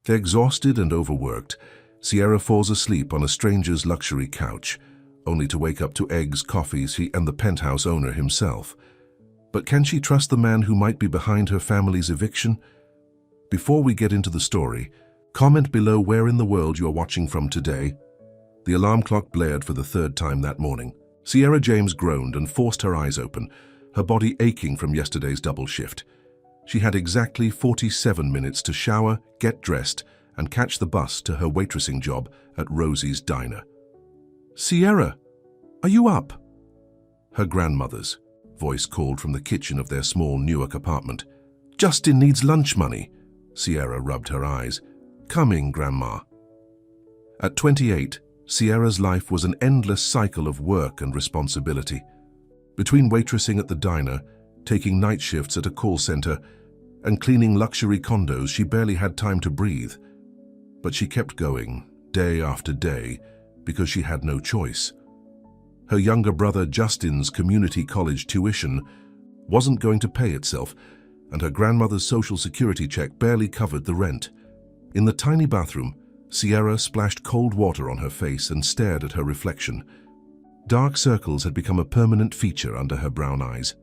Exhausted and overworked, Sierra falls asleep on a stranger's luxury couch, only to wake up to eggs, coffees, and the penthouse owner himself. But can she trust the man who might be behind her family's eviction? Before we get into the story, comment below where in the world you are watching from today. The alarm clock blared for the third time that morning. Sierra James groaned and forced her eyes open, her body aching from yesterday's double shift. She had exactly 47 minutes to shower, get dressed, and catch the bus to her waitressing job at Rosie's Diner. "Sierra, are you up?" Her grandmother's voice called from the kitchen of their small Newark apartment. "Justin needs lunch money." Sierra rubbed her eyes. "Coming, Grandma." At 28, Sierra's life was an endless cycle of work and responsibility. Between waitressing at the diner, taking night shifts at a call center, and cleaning luxury condos, she barely had time to breathe. But she kept going, day after day, because she had no choice. Her younger brother Justin's community college tuition wasn't going to pay itself, and her grandmother's social security check barely covered the rent. In the tiny bathroom, Sierra splashed cold water on her face and stared at her reflection. Dark circles had become a permanent feature under her brown eyes.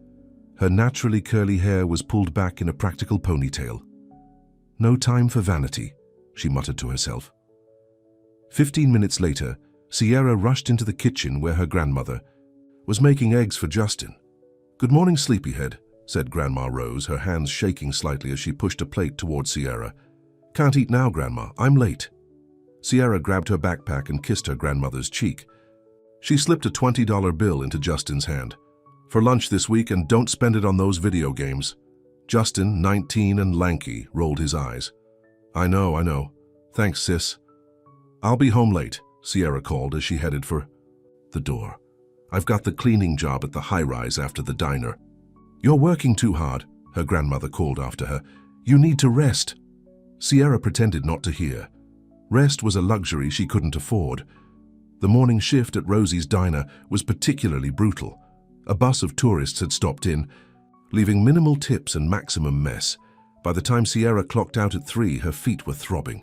Her naturally curly hair was pulled back in a practical ponytail. "No time for vanity," she muttered to herself. 15 minutes later, Sierra rushed into the kitchen where her grandmother was making eggs for Justin. "Good morning, sleepyhead," said Grandma Rose, her hands shaking slightly as she pushed a plate towards Sierra. "Can't eat now, Grandma. I'm late." Sierra grabbed her backpack and kissed her grandmother's cheek. She slipped a $20 bill into Justin's hand. "For lunch this week, and don't spend it on those video games." Justin, 19 and lanky, rolled his eyes. I know. Thanks, sis." "I'll be home late," Sierra called as she headed for the door. "I've got the cleaning job at the high-rise after the diner." "You're working too hard," her grandmother called after her. "You need to rest." Sierra pretended not to hear. Rest was a luxury she couldn't afford. The morning shift at Rosie's Diner was particularly brutal. A bus of tourists had stopped in, leaving minimal tips and maximum mess. By the time Sierra clocked out at 3, her feet were throbbing.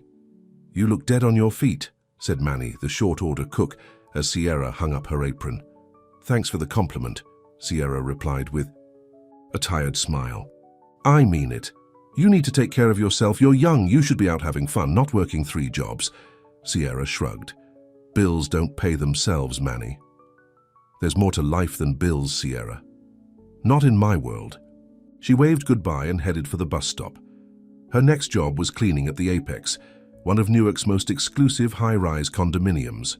"You look dead on your feet," said Manny, the short-order cook, as Sierra hung up her apron. "Thanks for the compliment," Sierra replied with a tired smile. "I mean it. You need to take care of yourself. You're young. You should be out having fun, not working 3 jobs." Sierra shrugged. "Bills don't pay themselves, Manny." "There's more to life than bills, Sierra." "Not in my world." She waved goodbye and headed for the bus stop. Her next job was cleaning at the Apex, one of Newark's most exclusive high-rise condominiums.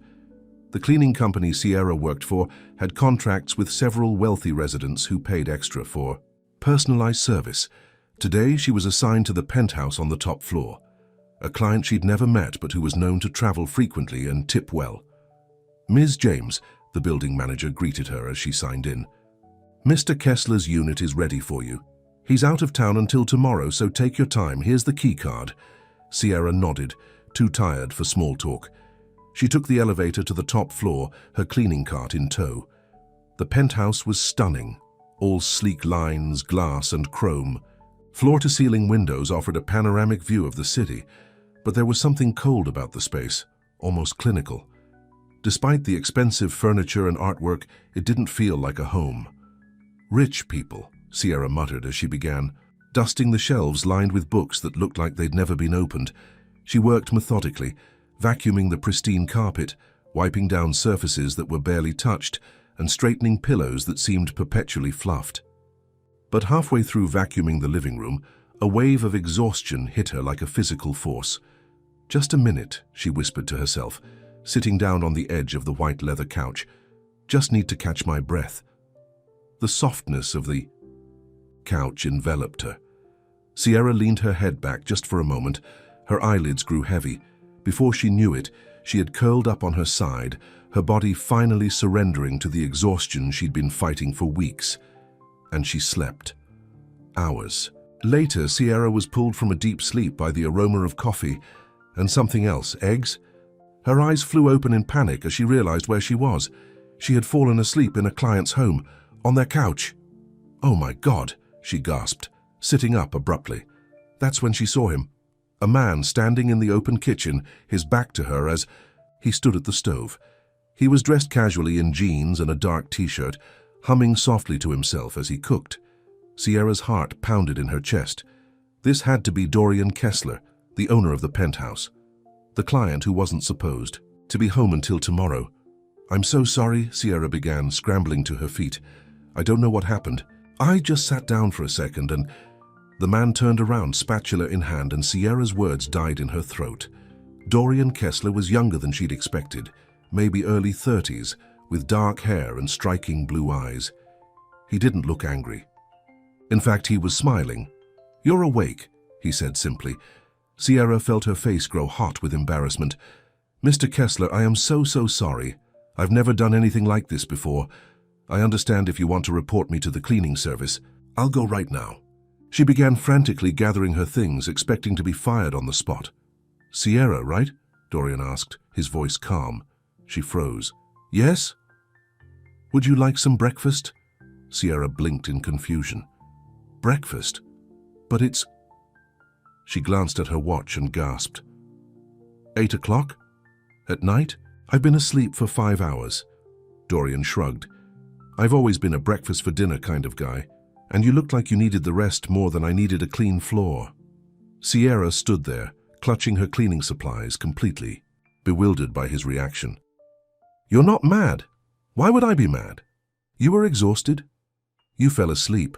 The cleaning company Sierra worked for had contracts with several wealthy residents who paid extra for personalized service. Today, she was assigned to the penthouse on the top floor, a client she'd never met but who was known to travel frequently and tip well. "Ms. James," the building manager greeted her as she signed in. "Mr. Kessler's unit is ready for you. He's out of town until tomorrow, so take your time. Here's the key card." Sierra nodded, too tired for small talk. She took the elevator to the top floor, her cleaning cart in tow. The penthouse was stunning, all sleek lines, glass, and chrome. Floor-to-ceiling windows offered a panoramic view of the city, but there was something cold about the space, almost clinical. Despite the expensive furniture and artwork, it didn't feel like a home. "Rich people," Sierra muttered as she began, dusting the shelves lined with books that looked like they'd never been opened. She worked methodically, vacuuming the pristine carpet, wiping down surfaces that were barely touched, and straightening pillows that seemed perpetually fluffed. But halfway through vacuuming the living room, a wave of exhaustion hit her like a physical force. "Just a minute," she whispered to herself, sitting down on the edge of the white leather couch. "Just need to catch my breath." The softness of the couch enveloped her. Sierra leaned her head back just for a moment. Her eyelids grew heavy. Before she knew it, she had curled up on her side, her body finally surrendering to the exhaustion she'd been fighting for weeks. And she slept. Hours. Later, Sierra was pulled from a deep sleep by the aroma of coffee and something else, eggs. Her eyes flew open in panic as she realized where she was. She had fallen asleep in a client's home, on their couch. "Oh my God," she gasped, sitting up abruptly. That's when she saw him. A man standing in the open kitchen, his back to her as he stood at the stove. He was dressed casually in jeans and a dark t-shirt, humming softly to himself as he cooked. Sierra's heart pounded in her chest. This had to be Dorian Kessler, the owner of the penthouse. The client who wasn't supposed to be home until tomorrow. "I'm so sorry," Sierra began, scrambling to her feet. "I don't know what happened. I just sat down for a second and—" The man turned around, spatula in hand, and Sierra's words died in her throat. Dorian Kessler was younger than she'd expected, maybe early 30s, with dark hair and striking blue eyes. He didn't look angry. In fact, he was smiling. "You're awake," he said simply. Sierra felt her face grow hot with embarrassment. "Mr. Kessler, I am so sorry. I've never done anything like this before. I understand if you want to report me to the cleaning service. I'll go right now." She began frantically gathering her things, expecting to be fired on the spot. "Sierra, right?" Dorian asked, his voice calm. She froze. "Yes?" "Would you like some breakfast?" Sierra blinked in confusion. "Breakfast? But it's—" She glanced at her watch and gasped. 8 o'clock? At night? I've been asleep for 5 hours. Dorian shrugged. "I've always been a breakfast for dinner kind of guy, and you looked like you needed the rest more than I needed a clean floor." Sierra stood there, clutching her cleaning supplies completely, bewildered by his reaction. "You're not mad. Why would I be mad? You were exhausted. You fell asleep."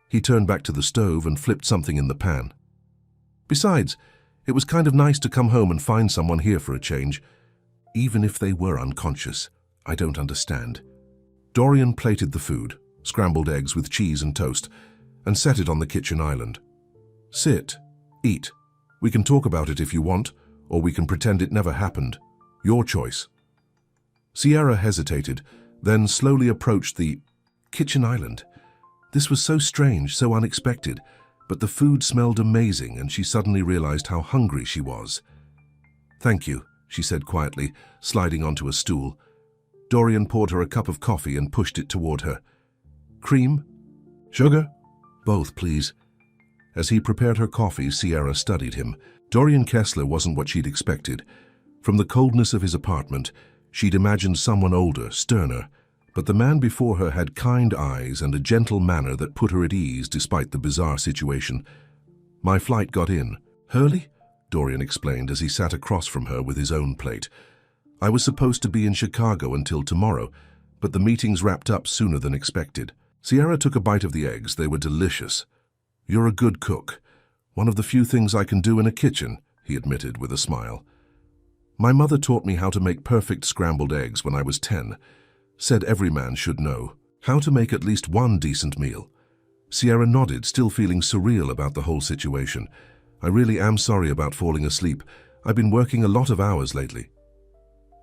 He turned back to the stove and flipped something in the pan. "Besides, it was kind of nice to come home and find someone here for a change. Even if they were unconscious, I don't understand." Dorian plated the food, scrambled eggs with cheese and toast, and set it on the kitchen island. "Sit. Eat. We can talk about it if you want, or we can pretend it never happened. Your choice." Sierra hesitated, then slowly approached the kitchen island. This was so strange, so unexpected, but the food smelled amazing and she suddenly realized how hungry she was. "Thank you," she said quietly, sliding onto a stool. Dorian poured her a cup of coffee and pushed it toward her. "Cream? Sugar?" "Both, please." As he prepared her coffee, Sierra studied him. Dorian Kessler wasn't what she'd expected. From the coldness of his apartment, she'd imagined someone older, sterner, but the man before her had kind eyes and a gentle manner that put her at ease despite the bizarre situation. "My flight got in." "Early?" Dorian explained as he sat across from her with his own plate. "I was supposed to be in Chicago until tomorrow, but the meetings wrapped up sooner than expected." Sierra took a bite of the eggs. They were delicious. "You're a good cook. One of the few things I can do in a kitchen," he admitted with a smile. "My mother taught me how to make perfect scrambled eggs when I was 10. Said every man should know how to make at least one decent meal." Sierra nodded, still feeling surreal about the whole situation. "I really am sorry about falling asleep. I've been working a lot of hours lately."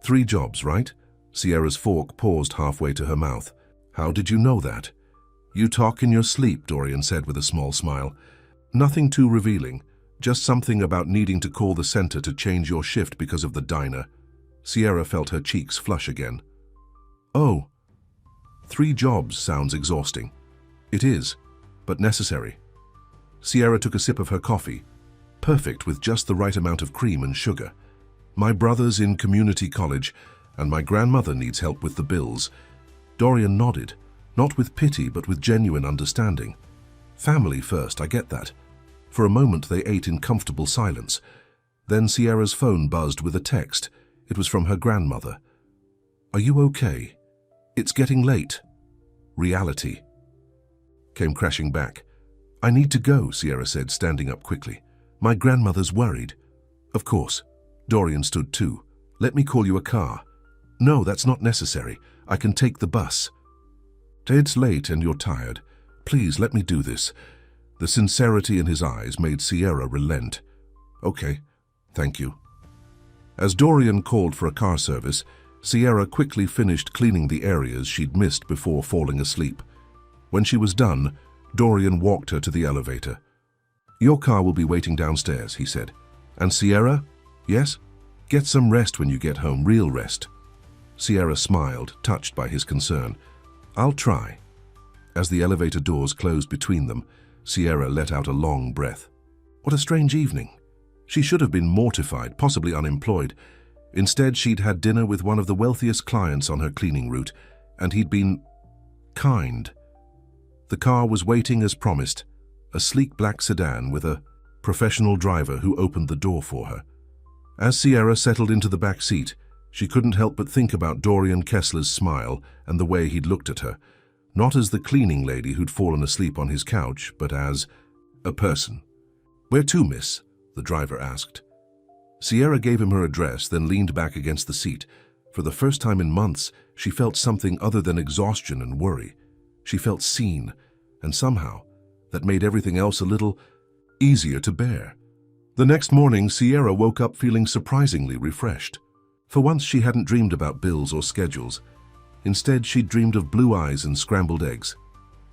3 jobs, right?" Sierra's fork paused halfway to her mouth. "How did you know that?" "You talk in your sleep," Dorian said with a small smile. "Nothing too revealing, just something about needing to call the center to change your shift because of the diner." Sierra felt her cheeks flush again. "Oh, 3 jobs sounds exhausting." "It is, but necessary." Sierra took a sip of her coffee. "Perfect with just the right amount of cream and sugar. My brother's in community college, and my grandmother needs help with the bills." Dorian nodded, not with pity but with genuine understanding. "Family first, I get that." For a moment they ate in comfortable silence. Then Sierra's phone buzzed with a text. It was from her grandmother. "Are you okay? It's getting late." Reality came crashing back. "I need to go," Sierra said, standing up quickly. "My grandmother's worried." "Of course." Dorian stood too. "Let me call you a car." "No, that's not necessary. I can take the bus." "It's late and you're tired. Please let me do this." The sincerity in his eyes made Sierra relent. "Okay, thank you." As Dorian called for a car service, Sierra quickly finished cleaning the areas she'd missed before falling asleep. When she was done, Dorian walked her to the elevator. "Your car will be waiting downstairs," he said. "And Sierra? Yes? Get some rest when you get home, real rest." Sierra smiled, touched by his concern. "I'll try." As the elevator doors closed between them, Sierra let out a long breath. "What a strange evening. She should have been mortified, possibly unemployed. Instead, she'd had dinner with one of the wealthiest clients on her cleaning route, and he'd been kind. The car was waiting as promised, a sleek black sedan with a professional driver who opened the door for her. As Sierra settled into the back seat, she couldn't help but think about Dorian Kessler's smile and the way he'd looked at her, not as the cleaning lady who'd fallen asleep on his couch, but as a person. "Where to, miss?" the driver asked. Sierra gave him her address, then leaned back against the seat. For the first time in months, she felt something other than exhaustion and worry. She felt seen, and somehow, that made everything else a little easier to bear. The next morning, Sierra woke up feeling surprisingly refreshed. For once, she hadn't dreamed about bills or schedules. Instead, she'd dreamed of blue eyes and scrambled eggs.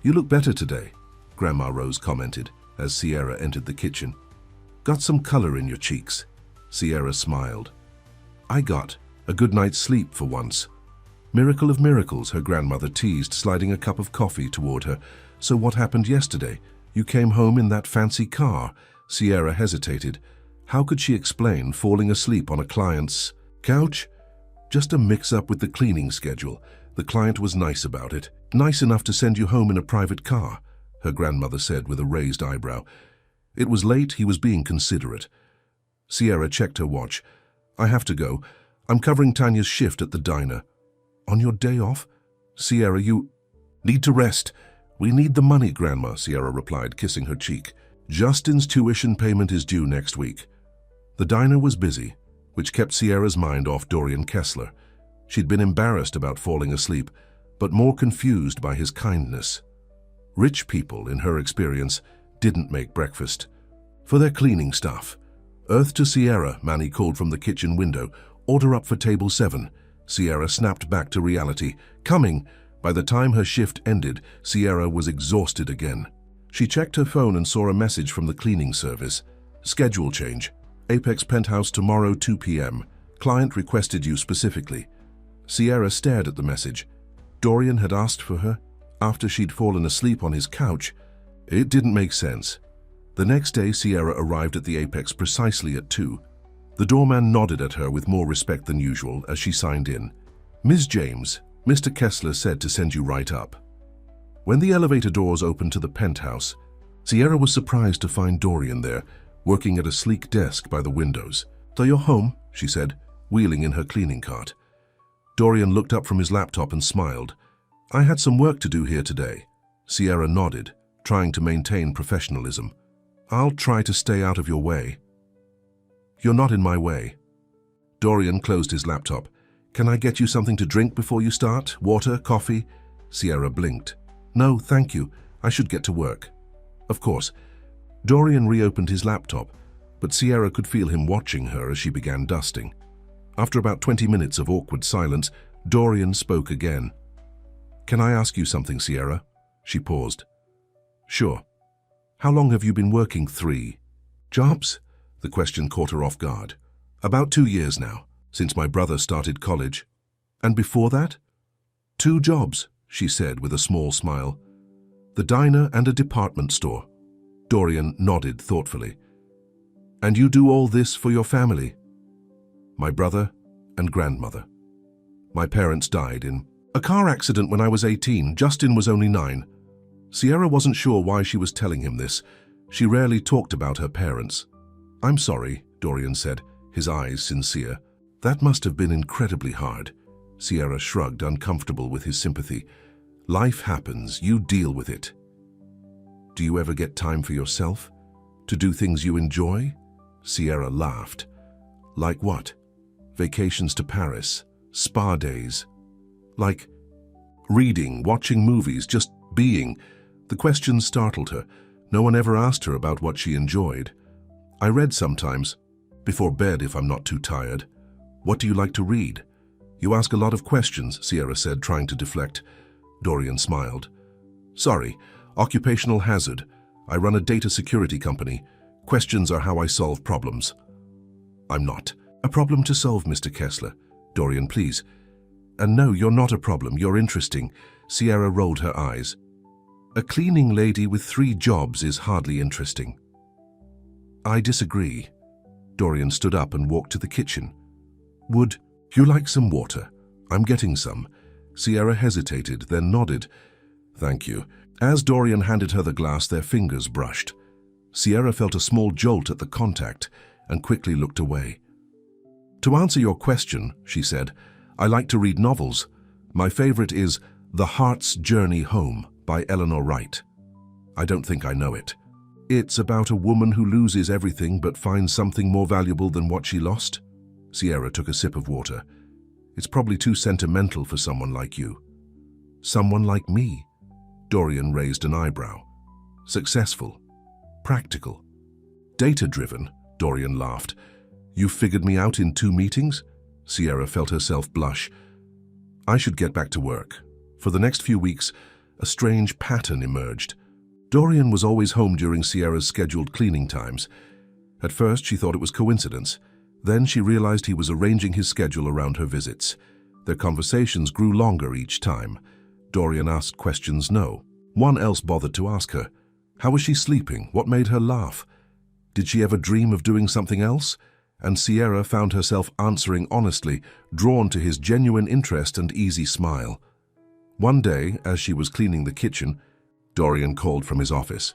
"You look better today," Grandma Rose commented as Sierra entered the kitchen. "Got some color in your cheeks." Sierra smiled. "I got a good night's sleep for once." "Miracle of miracles," her grandmother teased, sliding a cup of coffee toward her. "So what happened yesterday? You came home in that fancy car." Sierra hesitated. How could she explain falling asleep on a client's couch? "Just a mix-up with the cleaning schedule. The client was nice about it. Nice enough to send you home in a private car," her grandmother said with a raised eyebrow. "It was late, he was being considerate." Sierra checked her watch. "I have to go. I'm covering Tanya's shift at the diner." "On your day off?" "Sierra, you need to rest." "We need the money, Grandma," Sierra replied, kissing her cheek. "Justin's tuition payment is due next week." The diner was busy, which kept Sierra's mind off Dorian Kessler. She'd been embarrassed about falling asleep, but more confused by his kindness. Rich people, in her experience, didn't make breakfast. "For their cleaning staff." "Earth to Sierra," Manny called from the kitchen window. "Order up for table 7. Sierra snapped back to reality. "Coming." By the time her shift ended, Sierra was exhausted again. She checked her phone and saw a message from the cleaning service. "Schedule change. Apex Penthouse tomorrow 2 p.m. Client requested you specifically." Sierra stared at the message. Dorian had asked for her after she'd fallen asleep on his couch. It didn't make sense. The next day, Sierra arrived at the Apex precisely at 2. The doorman nodded at her with more respect than usual as she signed in. "Ms. James, Mr. Kessler said to send you right up." When the elevator doors opened to the penthouse, Sierra was surprised to find Dorian there, working at a sleek desk by the windows. "So you're home," she said, wheeling in her cleaning cart. Dorian looked up from his laptop and smiled. "I had some work to do here today." Sierra nodded, trying to maintain professionalism. "I'll try to stay out of your way." "You're not in my way." Dorian closed his laptop. "Can I get you something to drink before you start? Water, coffee?" Sierra blinked. "No, thank you. I should get to work." "Of course." Dorian reopened his laptop, but Sierra could feel him watching her as she began dusting. After about 20 minutes of awkward silence, Dorian spoke again. "Can I ask you something, Sierra?" She paused. "Sure. How long have you been working 3 jobs?" The question caught her off guard. "About 2 years now, since my brother started college." "And before that?" "2 jobs, she said with a small smile. "The diner and a department store." Dorian nodded thoughtfully. "And you do all this for your family?" "My brother and grandmother. My parents died in a car accident when I was 18. Justin was only 9. Sierra wasn't sure why she was telling him this. She rarely talked about her parents. "I'm sorry," Dorian said, his eyes sincere. "That must have been incredibly hard." Sierra shrugged, uncomfortable with his sympathy. "Life happens, you deal with it." "Do you ever get time for yourself? To do things you enjoy?" Sierra laughed. "Like what? Vacations to Paris, spa days. Like reading, watching movies, just being." The question startled her. No one ever asked her about what she enjoyed. "I read sometimes, before bed if I'm not too tired." "What do you like to read?" "You ask a lot of questions," Sierra said, trying to deflect. Dorian smiled. "Sorry, occupational hazard. I run a data security company. Questions are how I solve problems." "I'm not a problem to solve, Mr. Kessler." "Dorian, please." "And no, you're not a problem. You're interesting." Sierra rolled her eyes. "A cleaning lady with 3 jobs is hardly interesting." "I disagree." Dorian stood up and walked to the kitchen. Would you like some water? I'm getting some. Sierra hesitated, then nodded. Thank you. As Dorian handed her the glass, their fingers brushed. Sierra felt a small jolt at the contact and quickly looked away. To answer your question, she said, I like to read novels. My favorite is The Heart's Journey Home by Eleanor Wright. I don't think I know it. It's about a woman who loses everything but finds something more valuable than what she lost. Sierra took a sip of water. It's probably too sentimental for someone like you. Someone like me? Dorian raised an eyebrow. Successful. Practical. Data-driven, Dorian laughed. You figured me out in 2 meetings? Sierra felt herself blush. I should get back to work. For the next few weeks, a strange pattern emerged. Dorian was always home during Sierra's scheduled cleaning times. At first, she thought it was coincidence. Then she realized he was arranging his schedule around her visits. Their conversations grew longer each time. Dorian asked questions one else bothered to ask her. How was she sleeping? What made her laugh? Did she ever dream of doing something else? And Sierra found herself answering honestly, drawn to his genuine interest and easy smile. One day, as she was cleaning the kitchen, Dorian called from his office.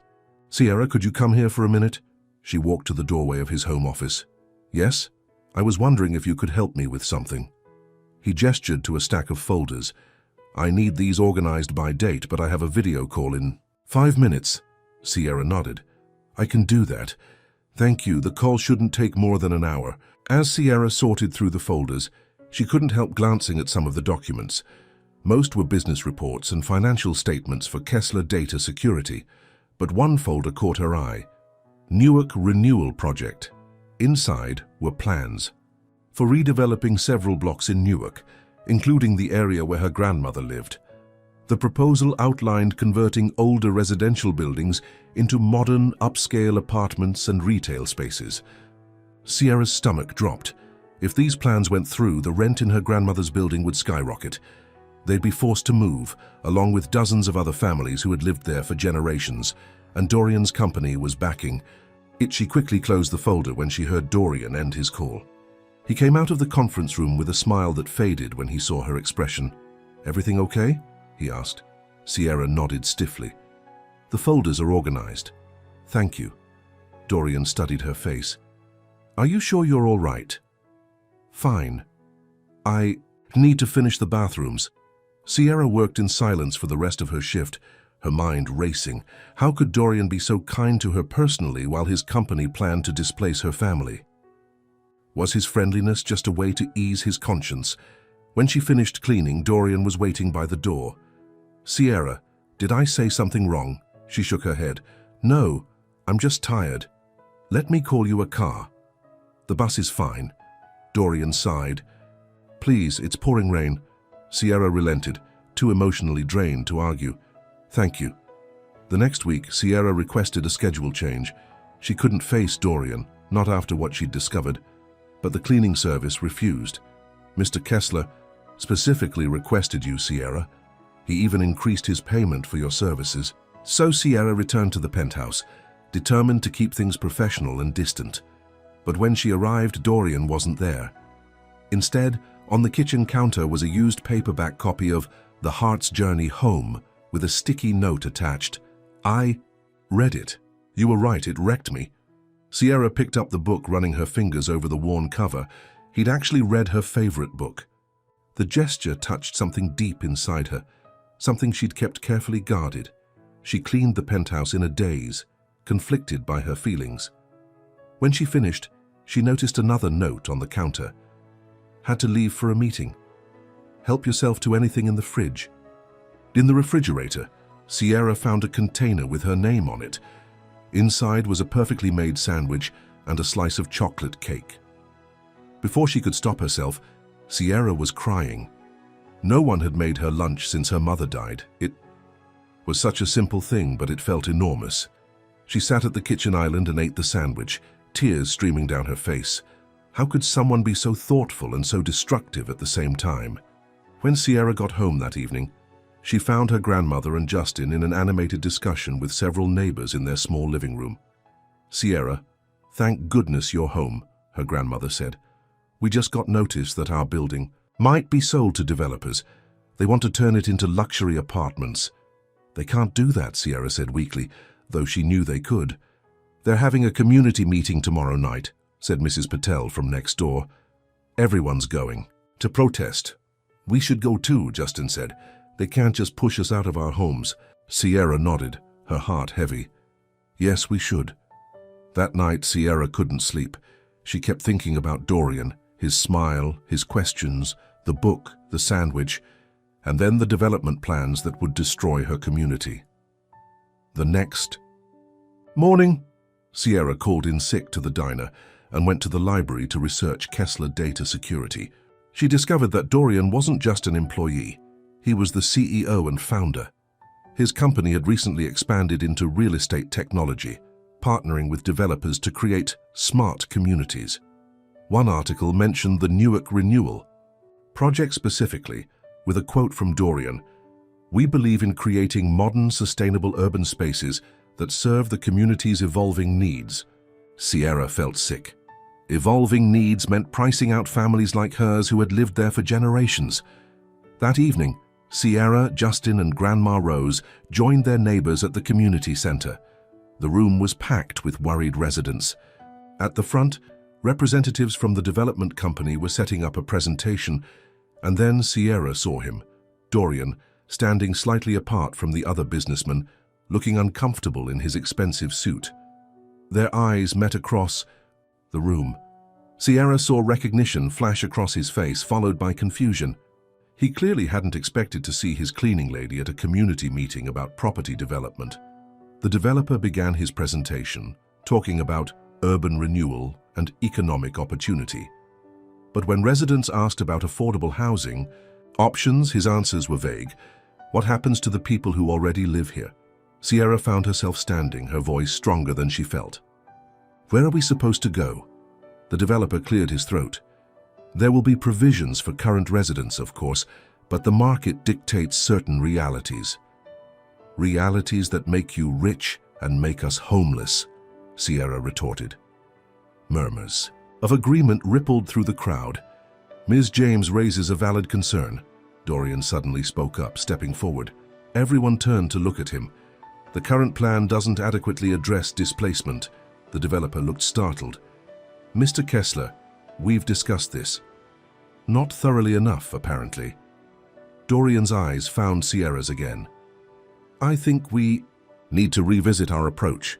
Sierra, could you come here for a minute? She walked to the doorway of his home office. Yes? I was wondering if you could help me with something. He gestured to a stack of folders. I need these organized by date, but I have a video call in 5 minutes. Sierra nodded. I can do that. Thank you. The call shouldn't take more than an hour. As Sierra sorted through the folders, she couldn't help glancing at some of the documents. Most were business reports and financial statements for Kessler Data Security, but one folder caught her eye. Newark Renewal Project. Inside were plans for redeveloping several blocks in Newark, including the area where her grandmother lived. The proposal outlined converting older residential buildings into modern, upscale apartments and retail spaces. Sierra's stomach dropped. If these plans went through, the rent in her grandmother's building would skyrocket. They'd be forced to move, along with dozens of other families who had lived there for generations, and Dorian's company was backing. She quickly closed the folder when she heard Dorian end his call. He came out of the conference room with a smile that faded when he saw her expression. Everything okay? He asked. Sierra nodded stiffly. The folders are organized. Thank you. Dorian studied her face. Are you sure you're all right? Fine. I need to finish the bathrooms. Sierra worked in silence for the rest of her shift, her mind racing. How could Dorian be so kind to her personally while his company planned to displace her family? Was his friendliness just a way to ease his conscience? When she finished cleaning, Dorian was waiting by the door. Sierra, did I say something wrong? She shook her head. No, I'm just tired. Let me call you a car. The bus is fine. Dorian sighed. Please, it's pouring rain. Sierra relented, too emotionally drained to argue. Thank you. The next week, Sierra requested a schedule change. She couldn't face Dorian, not after what she'd discovered, but the cleaning service refused. Mr. Kessler specifically requested you, Sierra. He even increased his payment for your services. So Sierra returned to the penthouse, determined to keep things professional and distant. But when she arrived, Dorian wasn't there. Instead, on the kitchen counter was a used paperback copy of The Heart's Journey Home, with a sticky note attached. I read it. You were right, it wrecked me. Sierra picked up the book, running her fingers over the worn cover. He'd actually read her favorite book. The gesture touched something deep inside her, something she'd kept carefully guarded. She cleaned the penthouse in a daze, conflicted by her feelings. When she finished, she noticed another note on the counter. Had to leave for a meeting. Help yourself to anything in the fridge. In the refrigerator, Sierra found a container with her name on it. Inside was a perfectly made sandwich and a slice of chocolate cake. Before she could stop herself, Sierra was crying. No one had made her lunch since her mother died. It was such a simple thing, but it felt enormous. She sat at the kitchen island and ate the sandwich, tears streaming down her face. How could someone be so thoughtful and so destructive at the same time? When Sierra got home that evening, she found her grandmother and Justin in an animated discussion with several neighbors in their small living room. Sierra, thank goodness you're home, her grandmother said. We just got notice that our building might be sold to developers. They want to turn it into luxury apartments. They can't do that, Sierra said weakly, though she knew they could. They're having a community meeting tomorrow night, said Mrs. Patel from next door. Everyone's going. To protest. We should go too, Justin said. They can't just push us out of our homes. Sierra nodded, her heart heavy. Yes, we should. That night, Sierra couldn't sleep. She kept thinking about Dorian, his smile, his questions, the book, the sandwich, and then the development plans that would destroy her community. The next morning, Sierra called in sick to the diner and went to the library to research Kessler data security. She discovered that Dorian wasn't just an employee. He was the CEO and founder. His company had recently expanded into real estate technology, partnering with developers to create smart communities. One article mentioned the Newark Renewal project specifically, with a quote from Dorian, "We believe in creating modern, sustainable urban spaces that serve the community's evolving needs." Sierra felt sick. Evolving needs meant pricing out families like hers who had lived there for generations. That evening, Sierra, Justin, and Grandma Rose joined their neighbors at the community center. The room was packed with worried residents. At the front, representatives from the development company were setting up a presentation, and then Sierra saw him, Dorian, standing slightly apart from the other businessmen, looking uncomfortable in his expensive suit. Their eyes met across the room. Sierra saw recognition flash across his face, followed by confusion. He clearly hadn't expected to see his cleaning lady at a community meeting about property development. The developer began his presentation, talking about urban renewal and economic opportunity. But when residents asked about affordable housing options, his answers were vague. What happens to the people who already live here? Sierra found herself standing, her voice stronger than she felt. Where are we supposed to go? The developer cleared his throat. There will be provisions for current residents, of course, but the market dictates certain realities. Realities that make you rich and make us homeless, Sierra retorted. Murmurs of agreement rippled through the crowd. Ms. James raises a valid concern, Dorian suddenly spoke up, stepping forward. Everyone turned to look at him. The current plan doesn't adequately address displacement. The developer looked startled. Mr. Kessler, we've discussed this. Not thoroughly enough, apparently. Dorian's eyes found Sierra's again. I think we need to revisit our approach.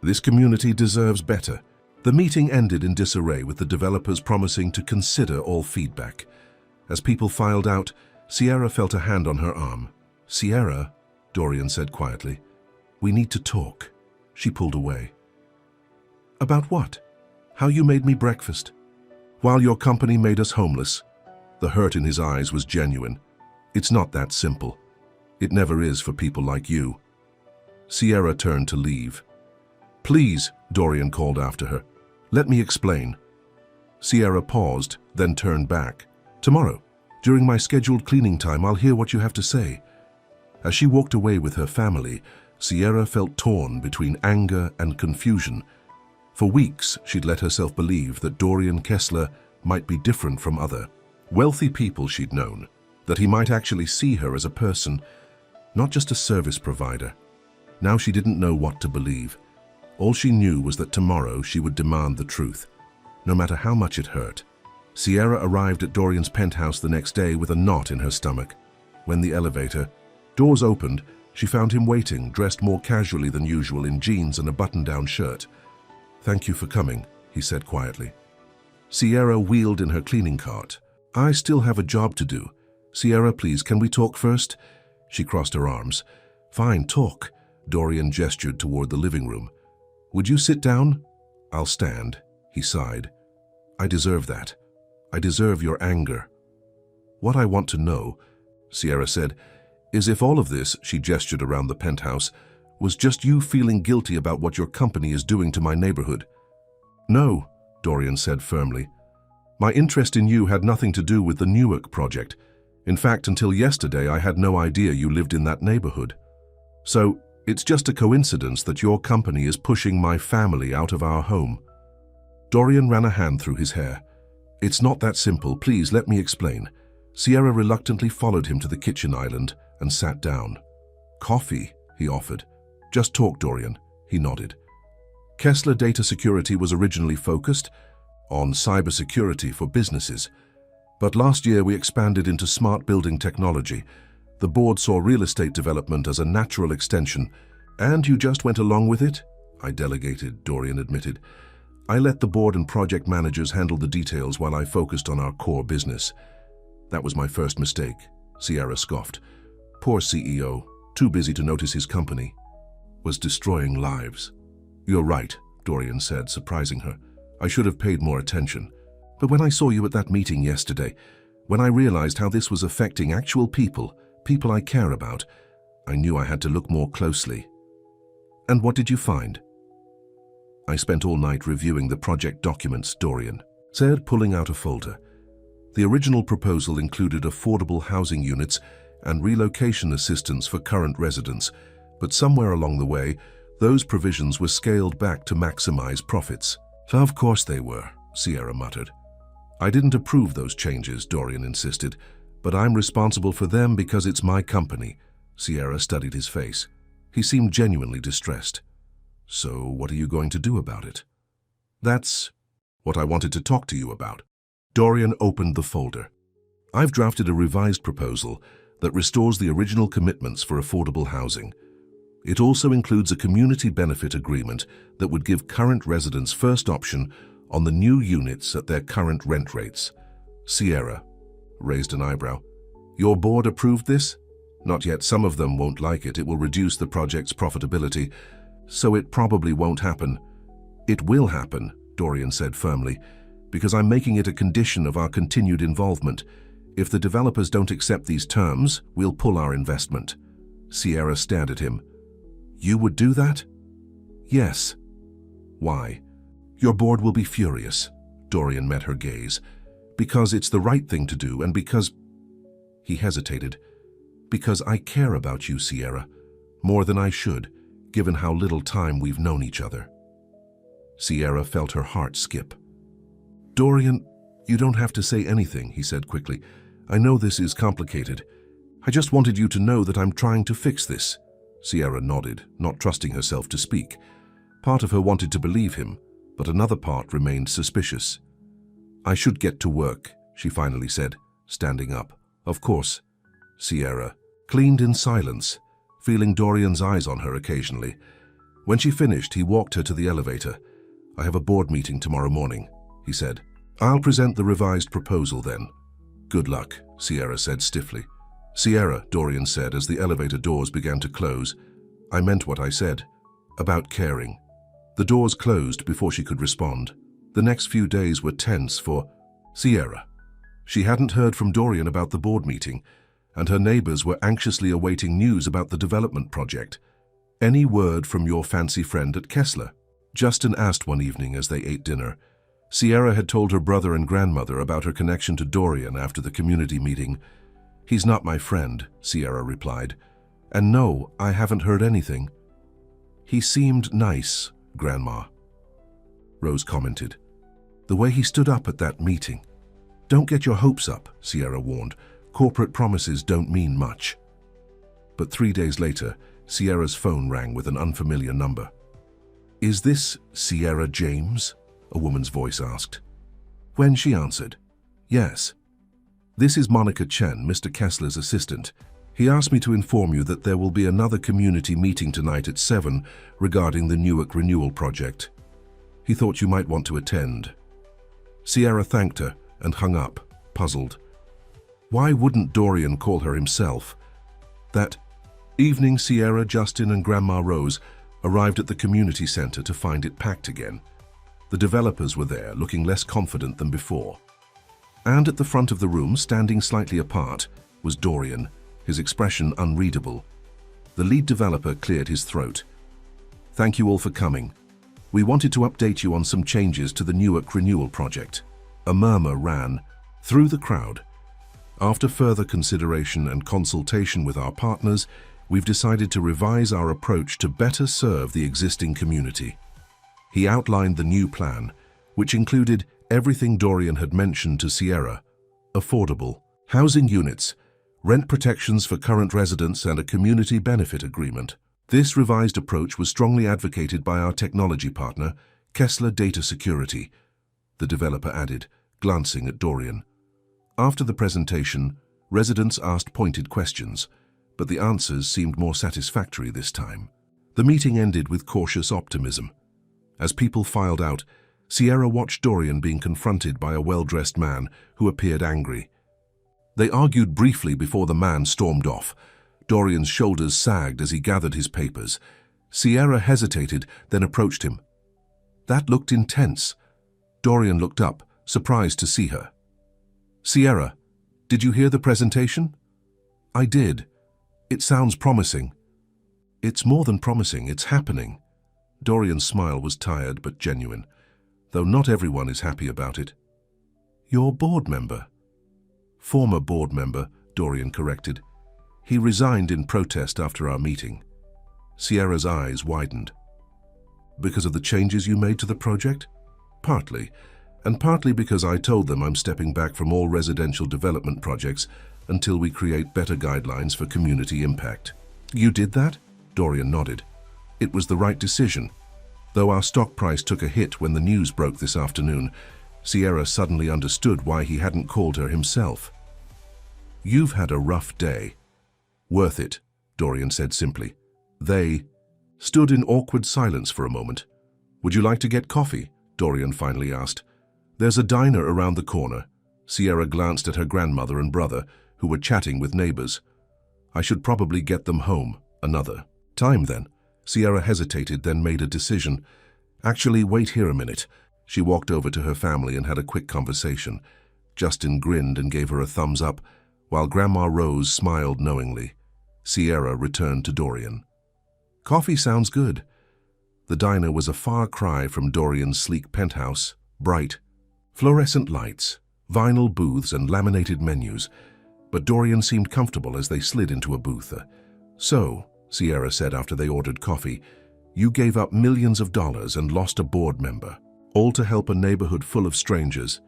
This community deserves better. The meeting ended in disarray, with the developers promising to consider all feedback. As people filed out, Sierra felt a hand on her arm. Sierra, Dorian said quietly, we need to talk. She pulled away. About what? How you made me breakfast? While your company made us homeless? The hurt in his eyes was genuine. It's not that simple. It never is for people like you. Sierra turned to leave. Please, Dorian called after her. Let me explain. Sierra paused, then turned back. Tomorrow, during my scheduled cleaning time, I'll hear what you have to say. As she walked away with her family, Sierra felt torn between anger and confusion. For weeks, she'd let herself believe that Dorian Kessler might be different from other wealthy people she'd known, that he might actually see her as a person, not just a service provider. Now she didn't know what to believe. All she knew was that tomorrow she would demand the truth, no matter how much it hurt. Sierra arrived at Dorian's penthouse the next day with a knot in her stomach. When the elevator doors opened, she found him waiting, dressed more casually than usual in jeans and a button-down shirt. Thank you for coming, he said quietly. Sierra wheeled in her cleaning cart. I still have a job to do. Sierra, please, can we talk first? She crossed her arms. Fine, talk. Dorian gestured toward the living room. Would you sit down? I'll stand, he sighed. I deserve that. I deserve your anger. What I want to know, Sierra said, is if all of this, she gestured around the penthouse, was just you feeling guilty about what your company is doing to my neighborhood. No, Dorian said firmly. My interest in you had nothing to do with the Newark project. In fact, until yesterday, I had no idea you lived in that neighborhood. So, it's just a coincidence that your company is pushing my family out of our home. Dorian ran a hand through his hair. It's not that simple, please let me explain. Sierra reluctantly followed him to the kitchen island and sat down. Coffee, he offered. Just talk, Dorian, he nodded. Kessler Data Security was originally focused on cybersecurity for businesses. But last year we expanded into smart building technology. The board saw real estate development as a natural extension. And you just went along with it? I delegated, Dorian admitted. I let the board and project managers handle the details while I focused on our core business. That was my first mistake, Sierra scoffed. Poor CEO, too busy to notice his company was destroying lives. You're right, Dorian said, surprising her. I should have paid more attention. But when I saw you at that meeting yesterday, when I realized how this was affecting actual people I care about, I knew I had to look more closely. And what did you find? I spent all night reviewing the project documents, Dorian said, pulling out a folder. The original proposal included affordable housing units and relocation assistance for current residents, but somewhere along the way, those provisions were scaled back to maximize profits. Of course they were, Sierra muttered. I didn't approve those changes, Dorian insisted, but I'm responsible for them because it's my company. Sierra studied his face. He seemed genuinely distressed. So what are you going to do about it? That's what I wanted to talk to you about. Dorian opened the folder. I've drafted a revised proposal that restores the original commitments for affordable housing. It also includes a community benefit agreement that would give current residents first option on the new units at their current rent rates. Sierra raised an eyebrow. Your board approved this? Not yet. Some of them won't like it. It will reduce the project's profitability, so it probably won't happen. It will happen, Dorian said firmly, because I'm making it a condition of our continued involvement. If the developers don't accept these terms, we'll pull our investment. Sierra stared at him. You would do that? Yes. Why? Your board will be furious. Dorian met her gaze. Because it's the right thing to do and because... He hesitated. Because I care about you, Sierra, more than I should, given how little time we've known each other. Sierra felt her heart skip. Dorian, you don't have to say anything, he said quickly. I know this is complicated. I just wanted you to know that I'm trying to fix this. Sierra nodded, not trusting herself to speak. Part of her wanted to believe him, but another part remained suspicious. I should get to work, she finally said, standing up. Of course. Sierra cleaned in silence, feeling Dorian's eyes on her occasionally. When she finished, he walked her to the elevator. I have a board meeting tomorrow morning, he said. I'll present the revised proposal then. Good luck, Sierra said stiffly. Sierra, Dorian said as the elevator doors began to close. I meant what I said. About caring. The doors closed before she could respond. The next few days were tense for Sierra. She hadn't heard from Dorian about the board meeting, and her neighbors were anxiously awaiting news about the development project. Any word from your fancy friend at Kessler? Justin asked one evening as they ate dinner. Sierra had told her brother and grandmother about her connection to Dorian after the community meeting. He's not my friend, Sierra replied. And no, I haven't heard anything. He seemed nice, Grandma, Rose commented. The way he stood up at that meeting. Don't get your hopes up, Sierra warned. Corporate promises don't mean much. But 3 days later, Sierra's phone rang with an unfamiliar number. Is this Sierra James? A woman's voice asked. When she answered, yes. This is Monica Chen, Mr. Kessler's assistant. He asked me to inform you that there will be another community meeting tonight at 7 regarding the Newark Renewal Project. He thought you might want to attend. Sierra thanked her and hung up, puzzled. Why wouldn't Dorian call her himself? That evening, Sierra, Justin, and Grandma Rose arrived at the community center to find it packed again. The developers were there, looking less confident than before. And at the front of the room, standing slightly apart, was Dorian, his expression unreadable. The lead developer cleared his throat. Thank you all for coming. We wanted to update you on some changes to the Newark Renewal Project. A murmur ran through the crowd. After further consideration and consultation with our partners, we've decided to revise our approach to better serve the existing community. He outlined the new plan, which included everything Dorian had mentioned to Sierra: affordable housing units, rent protections for current residents, and a community benefit agreement. This revised approach was strongly advocated by our technology partner, Kessler Data Security, the developer added, glancing at Dorian. After the presentation, residents asked pointed questions, but the answers seemed more satisfactory this time. The meeting ended with cautious optimism. As people filed out, Sierra watched Dorian being confronted by a well-dressed man who appeared angry. They argued briefly before the man stormed off. Dorian's shoulders sagged as he gathered his papers. Sierra hesitated, then approached him. That looked intense. Dorian looked up, surprised to see her. Sierra, did you hear the presentation? I did. It sounds promising. It's more than promising, it's happening. Dorian's smile was tired but genuine, though not everyone is happy about it. Your board member. Former board member, Dorian corrected. He resigned in protest after our meeting. Sierra's eyes widened. Because of the changes you made to the project? Partly, and partly because I told them I'm stepping back from all residential development projects until we create better guidelines for community impact. You did that? Dorian nodded. It was the right decision. Though our stock price took a hit when the news broke this afternoon, Sierra suddenly understood why he hadn't called her himself. You've had a rough day. Worth it, Dorian said simply. They stood in awkward silence for a moment. Would you like to get coffee? Dorian finally asked. There's a diner around the corner. Sierra glanced at her grandmother and brother, who were chatting with neighbors. I should probably get them home another time then. Sierra hesitated, then made a decision. Actually, wait here a minute. She walked over to her family and had a quick conversation. Justin grinned and gave her a thumbs up, while Grandma Rose smiled knowingly. Sierra returned to Dorian. Coffee sounds good. The diner was a far cry from Dorian's sleek penthouse, bright. Fluorescent lights, vinyl booths and laminated menus, but Dorian seemed comfortable as they slid into a booth. So, Sierra said after they ordered coffee, you gave up millions of dollars and lost a board member, all to help a neighborhood full of strangers.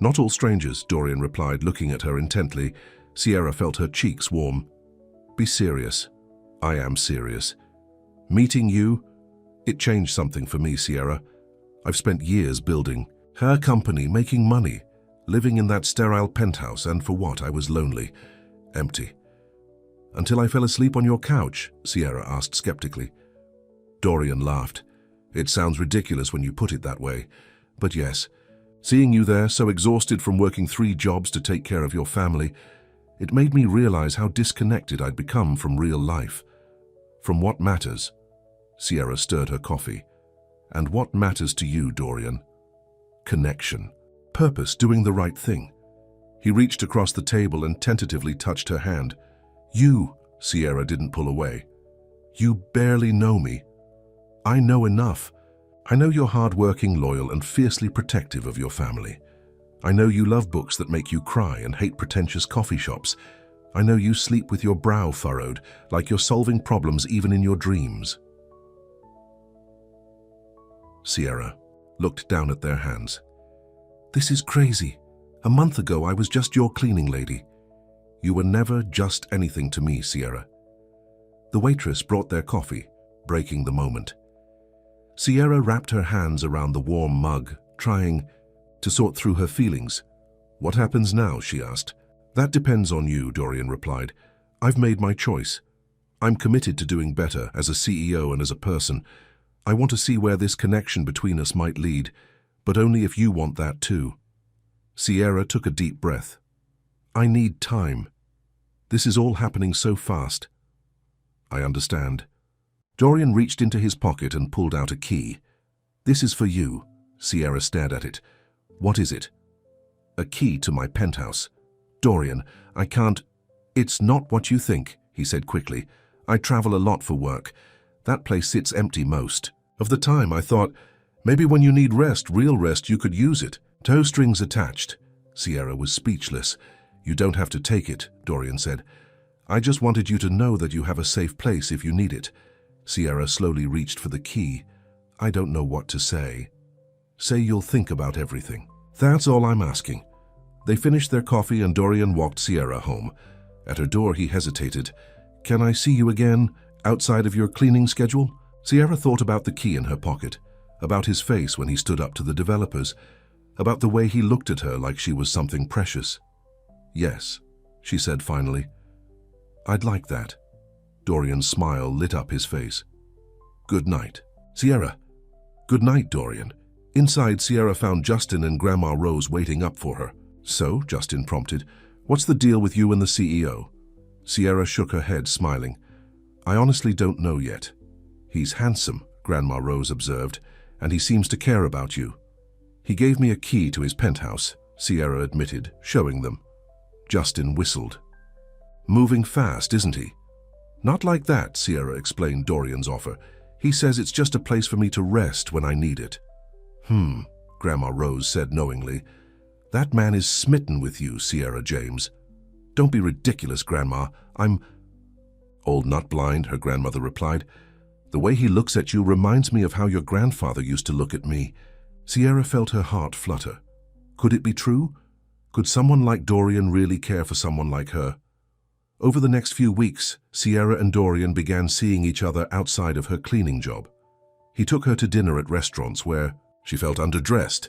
Not all strangers, Dorian replied, looking at her intently. Sierra felt her cheeks warm. Be serious. I am serious. Meeting you, it changed something for me, Sierra. I've spent years building her company, making money, living in that sterile penthouse, and for what? I was lonely, empty. Until I fell asleep on your couch, Sierra asked skeptically. Dorian laughed. It sounds ridiculous when you put it that way, but yes, seeing you there, so exhausted from working 3 jobs to take care of your family, it made me realize how disconnected I'd become from real life. From what matters. Sierra stirred her coffee. And what matters to you, Dorian? Connection. Purpose, doing the right thing. He reached across the table and tentatively touched her hand. You, Sierra didn't pull away. You barely know me. I know enough. I know you're hardworking, loyal, and fiercely protective of your family. I know you love books that make you cry and hate pretentious coffee shops. I know you sleep with your brow furrowed, like you're solving problems even in your dreams. Sierra looked down at their hands. This is crazy. A month ago, I was just your cleaning lady. You were never just anything to me, Sierra. The waitress brought their coffee, breaking the moment. Sierra wrapped her hands around the warm mug, trying to sort through her feelings. What happens now? She asked. That depends on you, Dorian replied. I've made my choice. I'm committed to doing better as a CEO and as a person. I want to see where this connection between us might lead, but only if you want that too. Sierra took a deep breath. I need time. This is all happening so fast. I understand. Dorian reached into his pocket and pulled out a key. This is for you. Sierra stared at it. What is it? A key to my penthouse. Dorian, I can't... It's not what you think, he said quickly. I travel a lot for work. That place sits empty most of the time. I thought, maybe when you need rest, real rest, you could use it. Toe strings attached. Sierra was speechless. You don't have to take it, Dorian said. I just wanted you to know that you have a safe place if you need it. Sierra slowly reached for the key. I don't know what to say. Say you'll think about everything. That's all I'm asking. They finished their coffee and Dorian walked Sierra home. At her door he hesitated. Can I see you again, outside of your cleaning schedule? Sierra thought about the key in her pocket, about his face when he stood up to the developers, about the way he looked at her like she was something precious. Yes, she said finally. I'd like that. Dorian's smile lit up his face. Good night. Sierra. Good night, Dorian. Inside, Sierra found Justin and Grandma Rose waiting up for her. So, Justin prompted, what's the deal with you and the CEO? Sierra shook her head, smiling. I honestly don't know yet. He's handsome, Grandma Rose observed, and he seems to care about you. He gave me a key to his penthouse, Sierra admitted, showing them. Justin whistled. Moving fast, isn't he? Not like that, Sierra explained Dorian's offer. He says it's just a place for me to rest when I need it. Grandma Rose said knowingly. That man is smitten with you, Sierra James. Don't be ridiculous, Grandma. I'm... Old nut blind, her grandmother replied. The way he looks at you reminds me of how your grandfather used to look at me. Sierra felt her heart flutter. Could it be true? Could someone like Dorian really care for someone like her? Over the next few weeks, Sierra and Dorian began seeing each other outside of her cleaning job. He took her to dinner at restaurants where she felt underdressed,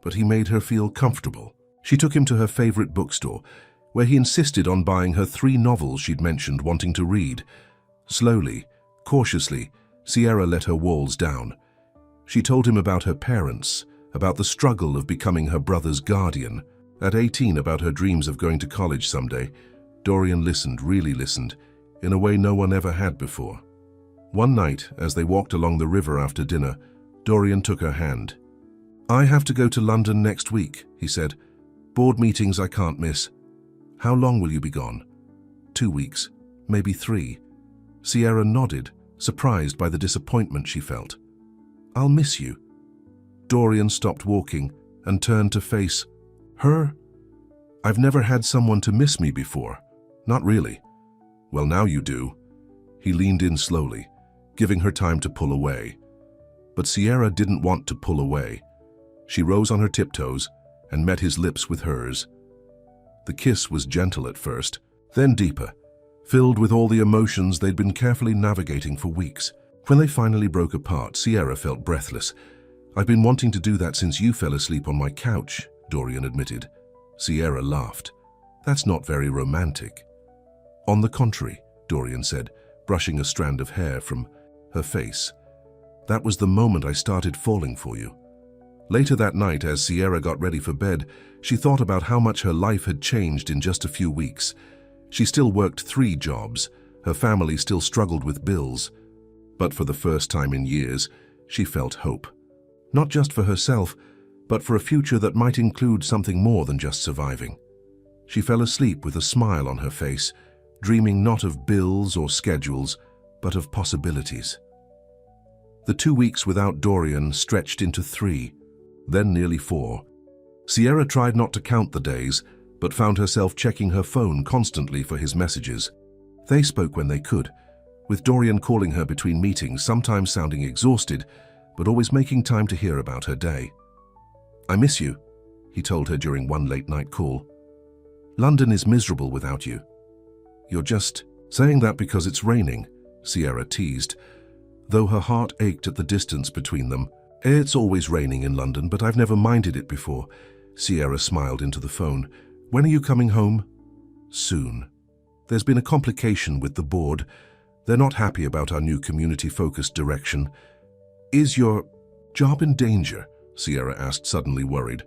but he made her feel comfortable. She took him to her favorite bookstore, where he insisted on buying her 3 novels she'd mentioned wanting to read. Slowly, cautiously, Sierra let her walls down. She told him about her parents, about the struggle of becoming her brother's guardian. At 18, about her dreams of going to college someday. Dorian listened, really listened, in a way no one ever had before. One night, as they walked along the river after dinner, Dorian took her hand. I have to go to London next week, he said. Board meetings I can't miss. How long will you be gone? 2 weeks, maybe 3. Sierra nodded, surprised by the disappointment she felt. I'll miss you. Dorian stopped walking and turned to face her. I've never had someone to miss me before. Not really. Well, now you do. He leaned in slowly, giving her time to pull away. But Sierra didn't want to pull away. She rose on her tiptoes and met his lips with hers. The kiss was gentle at first, then deeper, filled with all the emotions they'd been carefully navigating for weeks. When they finally broke apart, Sierra felt breathless. I've been wanting to do that since you fell asleep on my couch, Dorian admitted. Sierra laughed. That's not very romantic. On the contrary, Dorian said, brushing a strand of hair from her face. That was the moment I started falling for you. Later that night, as Sierra got ready for bed, she thought about how much her life had changed in just a few weeks. She still worked 3 jobs. Her family still struggled with bills. But for the first time in years, she felt hope. Not just for herself, but for a future that might include something more than just surviving. She fell asleep with a smile on her face, dreaming not of bills or schedules, but of possibilities. The 2 weeks without Dorian stretched into 3, then nearly 4. Sierra tried not to count the days, but found herself checking her phone constantly for his messages. They spoke when they could, with Dorian calling her between meetings, sometimes sounding exhausted, but always making time to hear about her day. I miss you, he told her during one late-night call. London is miserable without you. You're just saying that because it's raining, Sierra teased, though her heart ached at the distance between them. It's always raining in London, but I've never minded it before. Sierra smiled into the phone. When are you coming home? Soon. There's been a complication with the board. They're not happy about our new community-focused direction. Is your job in danger? Sierra asked, suddenly worried.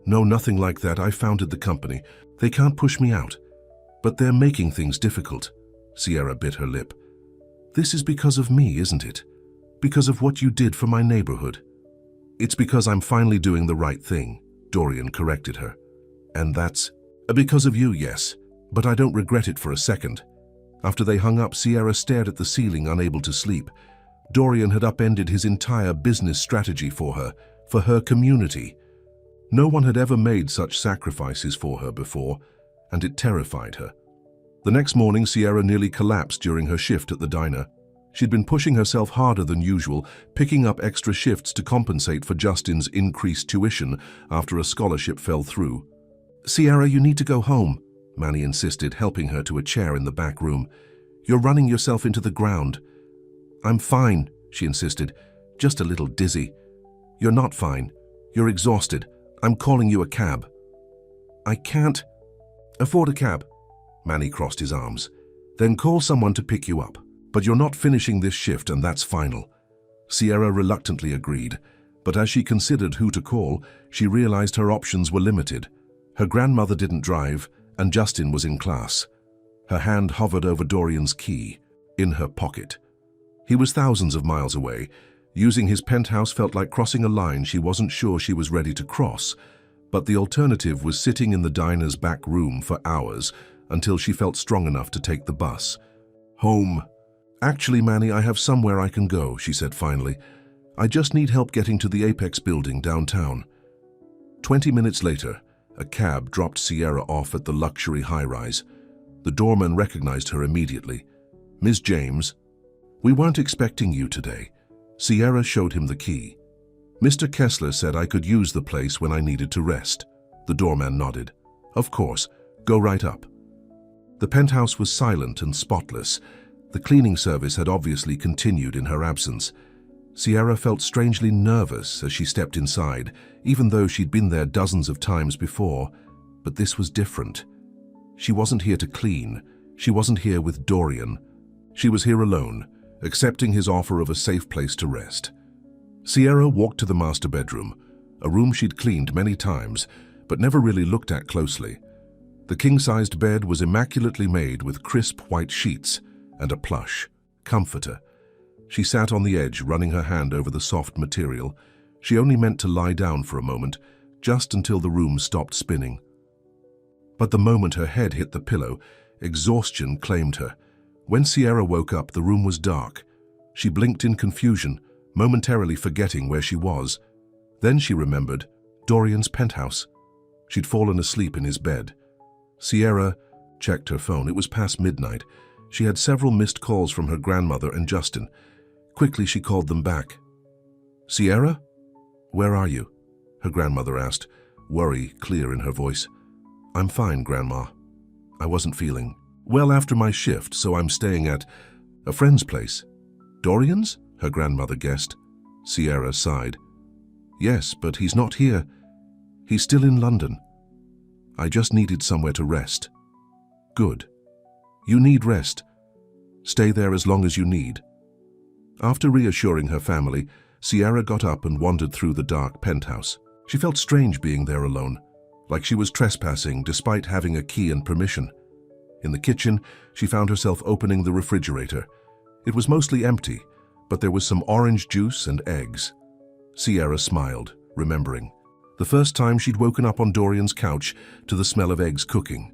No, nothing like that. I founded the company. They can't push me out. But they're making things difficult. Sierra bit her lip. This is because of me, isn't it? Because of what you did for my neighborhood. It's because I'm finally doing the right thing, Dorian corrected her. And that's because of you, yes. But I don't regret it for a second. After they hung up, Sierra stared at the ceiling, unable to sleep. Dorian had upended his entire business strategy for her community. No one had ever made such sacrifices for her before, and it terrified her. The next morning, Sierra nearly collapsed during her shift at the diner. She'd been pushing herself harder than usual, picking up extra shifts to compensate for Justin's increased tuition after a scholarship fell through. "Sierra, you need to go home," Manny insisted, helping her to a chair in the back room. "You're running yourself into the ground." "I'm fine," she insisted, "just a little dizzy." "You're not fine. You're exhausted. I'm calling you a cab." "I can't afford a cab." Manny crossed his arms. "Then call someone to pick you up. But you're not finishing this shift, and that's final." Sierra reluctantly agreed, but as she considered who to call, she realized her options were limited. Her grandmother didn't drive, and Justin was in class. Her hand hovered over Dorian's key, in her pocket. He was thousands of miles away. Using his penthouse felt like crossing a line she wasn't sure she was ready to cross, but the alternative was sitting in the diner's back room for hours until she felt strong enough to take the bus. "Home." "Actually, Manny, I have somewhere I can go," she said finally. "I just need help getting to the Apex building downtown." 20 minutes later, a cab dropped Sierra off at the luxury high-rise. The doorman recognized her immediately. "Ms. James." "We weren't expecting you today." Sierra showed him the key. "Mr. Kessler said I could use the place when I needed to rest." The doorman nodded. "Of course, go right up." The penthouse was silent and spotless. The cleaning service had obviously continued in her absence. Sierra felt strangely nervous as she stepped inside, even though she'd been there dozens of times before. But this was different. She wasn't here to clean. She wasn't here with Dorian. She was here alone, accepting his offer of a safe place to rest. Sierra walked to the master bedroom, a room she'd cleaned many times, but never really looked at closely. The king-sized bed was immaculately made with crisp white sheets and a plush comforter. She sat on the edge, running her hand over the soft material. She only meant to lie down for a moment, just until the room stopped spinning. But the moment her head hit the pillow, exhaustion claimed her. When Sierra woke up, the room was dark. She blinked in confusion, momentarily forgetting where she was. Then she remembered Dorian's penthouse. She'd fallen asleep in his bed. Sierra checked her phone. It was past midnight. She had several missed calls from her grandmother and Justin. Quickly, she called them back. "Sierra? Where are you?" her grandmother asked, worry clear in her voice. "I'm fine, Grandma. I wasn't feeling well after my shift, so I'm staying at a friend's place." "Dorian's?" her grandmother guessed. Sierra sighed. "Yes, but he's not here. He's still in London. I just needed somewhere to rest." "Good. You need rest. Stay there as long as you need." After reassuring her family, Sierra got up and wandered through the dark penthouse. She felt strange being there alone, like she was trespassing despite having a key and permission. In the kitchen, she found herself opening the refrigerator. It was mostly empty, but there was some orange juice and eggs. Sierra smiled, remembering the first time she'd woken up on Dorian's couch to the smell of eggs cooking.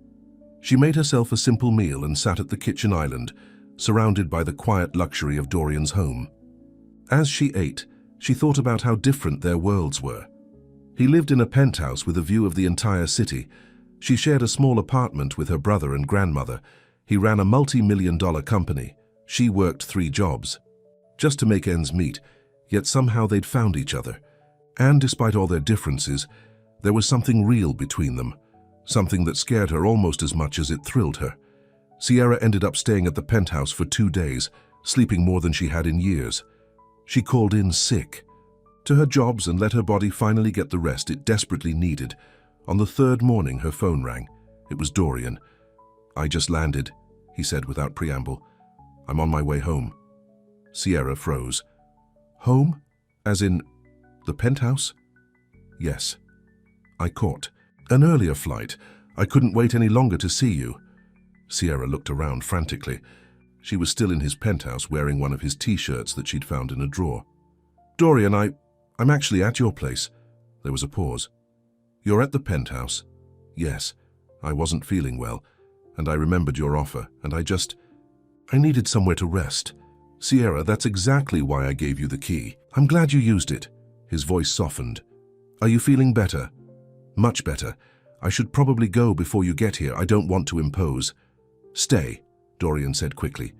She made herself a simple meal and sat at the kitchen island, surrounded by the quiet luxury of Dorian's home. As she ate, she thought about how different their worlds were. He lived in a penthouse with a view of the entire city. She shared a small apartment with her brother and grandmother. He ran a multi-million-dollar company. She worked 3 jobs, just to make ends meet, yet somehow they'd found each other. And despite all their differences, there was something real between them, something that scared her almost as much as it thrilled her. Sierra ended up staying at the penthouse for 2 days, sleeping more than she had in years. She called in sick to her jobs and let her body finally get the rest it desperately needed. On the 3rd morning, her phone rang. It was Dorian. "I just landed," he said without preamble. "I'm on my way home." Sierra froze. "Home? As in the penthouse?" "Yes. I caught an earlier flight. I couldn't wait any longer to see you." Sierra looked around frantically. She was still in his penthouse, wearing one of his t-shirts that she'd found in a drawer. "Dorian, I'm actually at your place." There was a pause. "You're at the penthouse?" "Yes. I wasn't feeling well, and I remembered your offer, and I needed somewhere to rest." "Sierra, that's exactly why I gave you the key. I'm glad you used it." His voice softened. "Are you feeling better?" "Much better. I should probably go before you get here. I don't want to impose." "Stay," Dorian said quickly.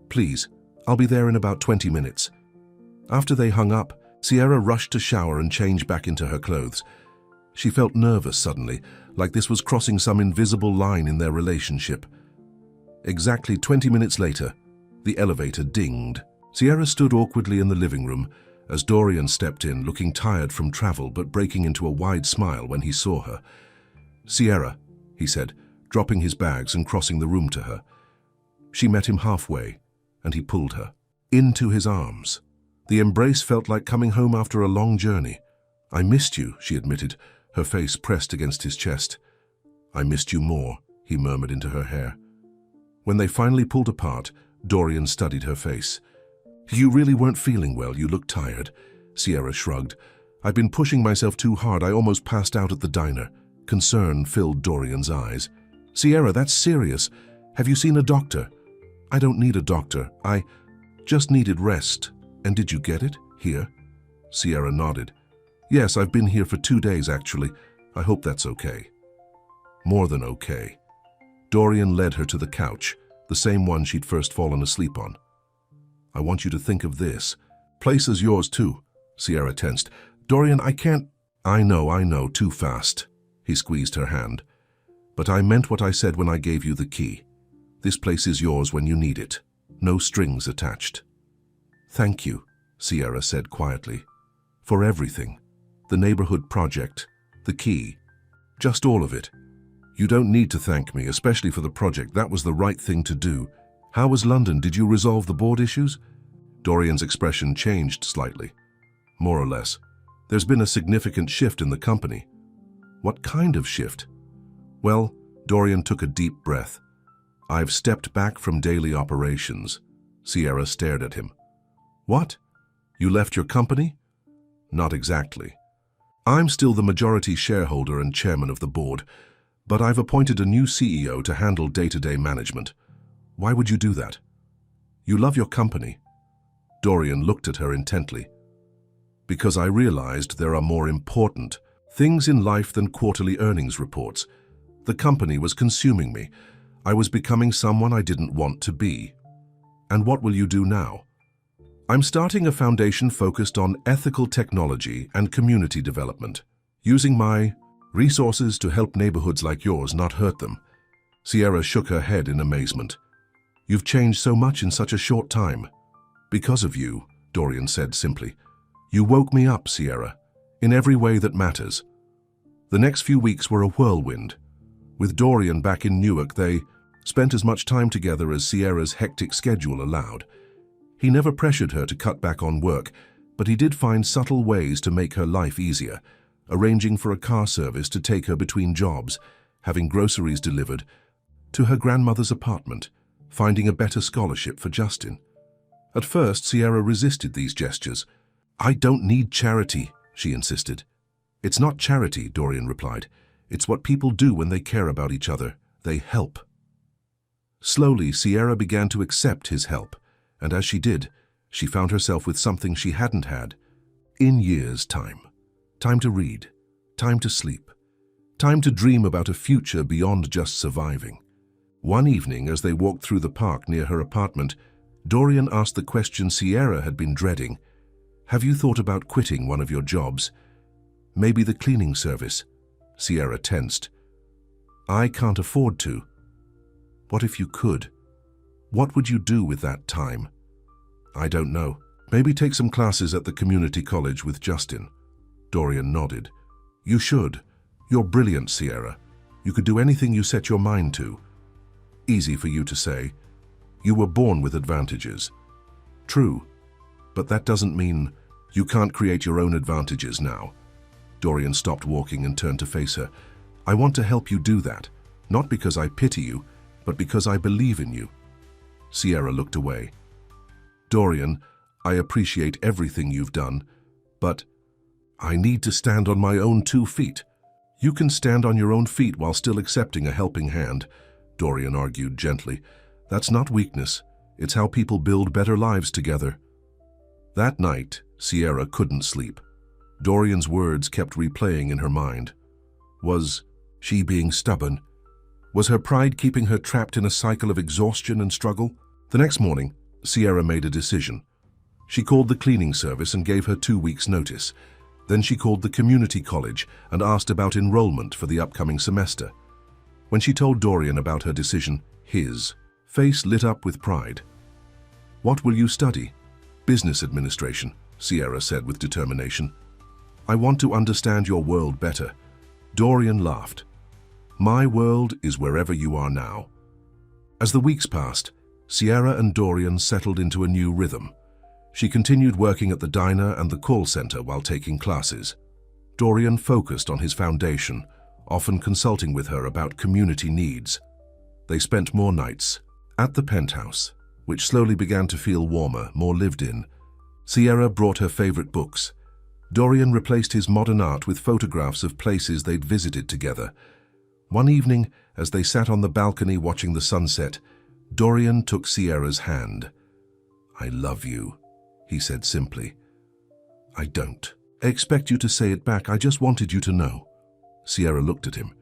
"Please, I'll be there in about 20 minutes. After they hung up, Sierra rushed to shower and change back into her clothes. She felt nervous suddenly, like this was crossing some invisible line in their relationship. Exactly 20 minutes later, the elevator dinged. Sierra stood awkwardly in the living room as Dorian stepped in, looking tired from travel but breaking into a wide smile when he saw her. "Sierra," he said, dropping his bags and crossing the room to her. She met him halfway, and he pulled her into his arms. The embrace felt like coming home after a long journey. "I missed you," she admitted, her face pressed against his chest. "I missed you more," he murmured into her hair. When they finally pulled apart, Dorian studied her face. "You really weren't feeling well, you look tired." Sierra shrugged. "I've been pushing myself too hard, I almost passed out at the diner." Concern filled Dorian's eyes. "Sierra, that's serious. Have you seen a doctor?" "I don't need a doctor. I just needed rest." "And did you get it? Here?" Sierra nodded. "Yes, I've been here for 2 days, actually. I hope that's okay." More than okay. Dorian led her to the couch, the same one she'd first fallen asleep on. "I want you to think of this. Place is yours too." Sierra tensed. "Dorian, I can't—" I know, too fast." He squeezed her hand. "But I meant what I said when I gave you the key. This place is yours when you need it. No strings attached." "Thank you," Sierra said quietly. "For everything. The neighborhood project, the key, just all of it. You don't need to thank me, especially for the project. That was the right thing to do. How was London? Did you resolve the board issues?" Dorian's expression changed slightly. "More or less. There's been a significant shift in the company." "What kind of shift?" "Well," Dorian took a deep breath. "I've stepped back from daily operations." Sierra stared at him. "What? You left your company?" "Not exactly. I'm still the majority shareholder and chairman of the board, but I've appointed a new CEO to handle day-to-day management." "Why would you do that?" "You love your company." Dorian looked at her intently. "Because I realized there are more important things in life than quarterly earnings reports. The company was consuming me. I was becoming someone I didn't want to be." "And what will you do now?" "I'm starting a foundation focused on ethical technology and community development, using my resources to help neighborhoods like yours, not hurt them." Sierra shook her head in amazement. "You've changed so much in such a short time." "Because of you," Dorian said simply. "You woke me up, Sierra, in every way that matters." The next few weeks were a whirlwind. With Dorian back in Newark, they spent as much time together as Sierra's hectic schedule allowed. He never pressured her to cut back on work, but he did find subtle ways to make her life easier, arranging for a car service to take her between jobs, having groceries delivered, to her grandmother's apartment, finding a better scholarship for Justin. At first, Sierra resisted these gestures. "I don't need charity," she insisted. "It's not charity," Dorian replied. "It's what people do when they care about each other. They help." Slowly, Sierra began to accept his help, and as she did, she found herself with something she hadn't had in years' time. Time to read, time to sleep, time to dream about a future beyond just surviving. One evening, as they walked through the park near her apartment, Dorian asked the question Sierra had been dreading. "Have you thought about quitting one of your jobs? Maybe the cleaning service?" Sierra tensed. "I can't afford to." "What if you could? What would you do with that time?" "I don't know. Maybe take some classes at the community college with Justin." Dorian nodded. "You should. You're brilliant, Sierra. You could do anything you set your mind to." "Easy for you to say. You were born with advantages." "True. But that doesn't mean you can't create your own advantages now." Dorian stopped walking and turned to face her. "I want to help you do that, not because I pity you, but because I believe in you." Sierra looked away. "Dorian, I appreciate everything you've done, but I need to stand on my own 2 feet." "You can stand on your own feet while still accepting a helping hand," Dorian argued gently. "That's not weakness. It's how people build better lives together." That night, Sierra couldn't sleep. Dorian's words kept replaying in her mind. Was she being stubborn? Was her pride keeping her trapped in a cycle of exhaustion and struggle? The next morning, Sierra made a decision. She called the cleaning service and gave her 2 weeks' notice. Then she called the community college and asked about enrollment for the upcoming semester. When she told Dorian about her decision, his face lit up with pride. "What will you study?" "Business administration," Sierra said with determination. "I want to understand your world better." Dorian laughed. "My world is wherever you are now." As the weeks passed, Sierra and Dorian settled into a new rhythm. She continued working at the diner and the call center while taking classes. Dorian focused on his foundation, often consulting with her about community needs. They spent more nights at the penthouse, which slowly began to feel warmer, more lived in. Sierra brought her favorite books. Dorian replaced his modern art with photographs of places they'd visited together. One evening, as they sat on the balcony watching the sunset, Dorian took Sierra's hand. "I love you," he said simply. "I don't expect you to say it back, I just wanted you to know." Sierra looked at him,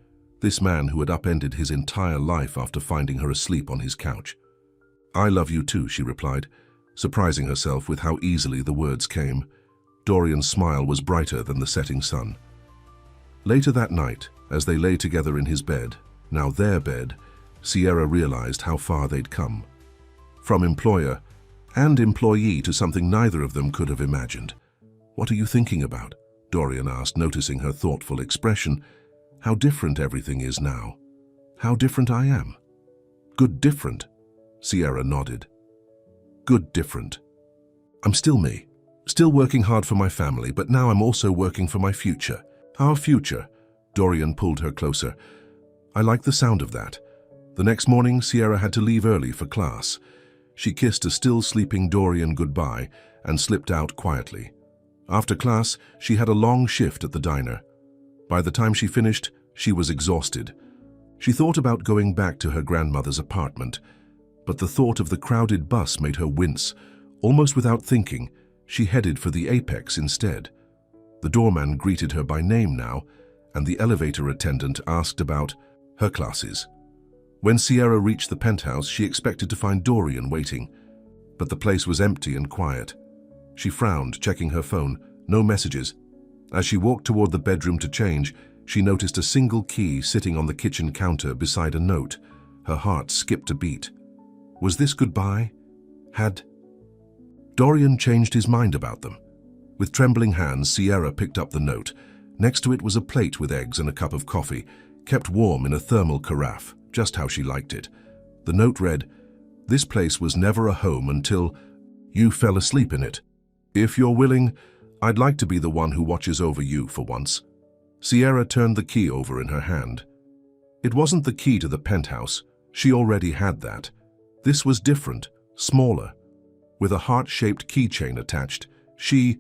this man who had upended his entire life after finding her asleep on his couch. "I love you too," she replied, surprising herself with how easily the words came. Dorian's smile was brighter than the setting sun. Later that night, as they lay together in his bed, now their bed, Sierra realized how far they'd come. From employer and employee to something neither of them could have imagined. "What are you thinking about?" Dorian asked, noticing her thoughtful expression. "How different everything is now. How different I am." "Good different," Sierra nodded. "Good different. I'm still me, still working hard for my family, but now I'm also working for my future." "Our future," Dorian pulled her closer. "I like the sound of that." The next morning, Sierra had to leave early for class. She kissed a still sleeping Dorian goodbye and slipped out quietly. After class, she had a long shift at the diner. By the time she finished, she was exhausted. She thought about going back to her grandmother's apartment, but the thought of the crowded bus made her wince. Almost without thinking, she headed for the Apex instead. The doorman greeted her by name now, and the elevator attendant asked about her classes. When Sierra reached the penthouse, she expected to find Dorian waiting, but the place was empty and quiet. She frowned, checking her phone. No messages. As she walked toward the bedroom to change, she noticed a single key sitting on the kitchen counter beside a note. Her heart skipped a beat. Was this goodbye? Had Dorian changed his mind about them? With trembling hands, Sierra picked up the note. Next to it was a plate with eggs and a cup of coffee, kept warm in a thermal carafe, just how she liked it. The note read, "This place was never a home until you fell asleep in it. If you're willing, I'd like to be the one who watches over you for once." Sierra turned the key over in her hand. It wasn't the key to the penthouse. She already had that. This was different, smaller, with a heart-shaped keychain attached. She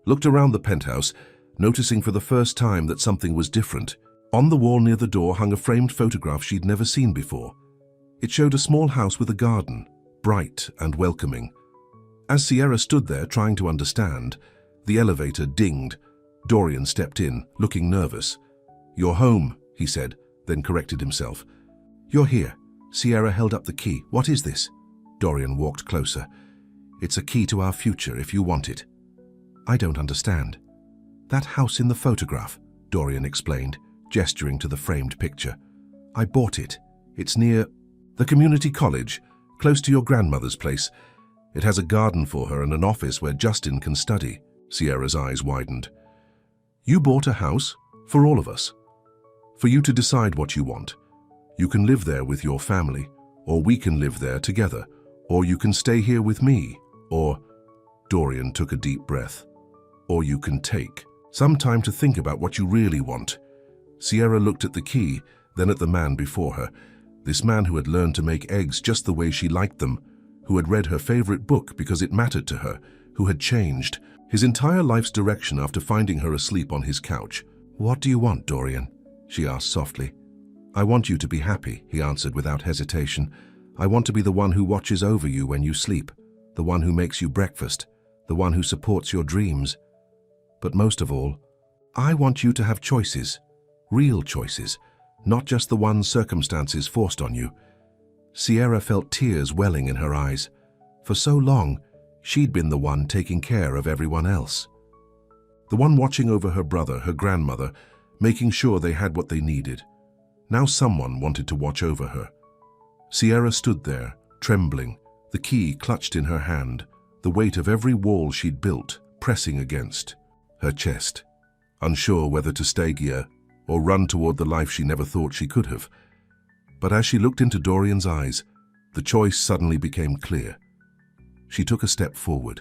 looked around the penthouse, noticing for the first time that something was different. On the wall near the door hung a framed photograph she'd never seen before. It showed a small house with a garden, bright and welcoming. As Sierra stood there trying to understand, the elevator dinged. Dorian stepped in, looking nervous. "You're home," he said, then corrected himself. "You're here." Sierra held up the key. "What is this?" Dorian walked closer. "It's a key to our future if you want it." "I don't understand." "That house in the photograph," Dorian explained, gesturing to the framed picture. "I bought it. It's near the community college, close to your grandmother's place. It has a garden for her and an office where Justin can study." Sierra's eyes widened. "You bought a house? For all of us? For you to decide what you want. You can live there with your family, or we can live there together, or you can stay here with me, or..." Dorian took a deep breath. "Or you can take some time to think about what you really want." Sierra looked at the key, then at the man before her. This man who had learned to make eggs just the way she liked them, who had read her favorite book because it mattered to her, who had changed his entire life's direction after finding her asleep on his couch. "What do you want, Dorian?" she asked softly. "I want you to be happy," he answered without hesitation. "I want to be the one who watches over you when you sleep, the one who makes you breakfast, the one who supports your dreams. But most of all, I want you to have choices, real choices, not just the ones circumstances forced on you." Sierra felt tears welling in her eyes. For so long, she'd been the one taking care of everyone else. The one watching over her brother, her grandmother, making sure they had what they needed. Now someone wanted to watch over her. Sierra stood there, trembling, the key clutched in her hand, the weight of every wall she'd built pressing against her chest, unsure whether to stay here or run toward the life she never thought she could have. But as she looked into Dorian's eyes, the choice suddenly became clear. She took a step forward.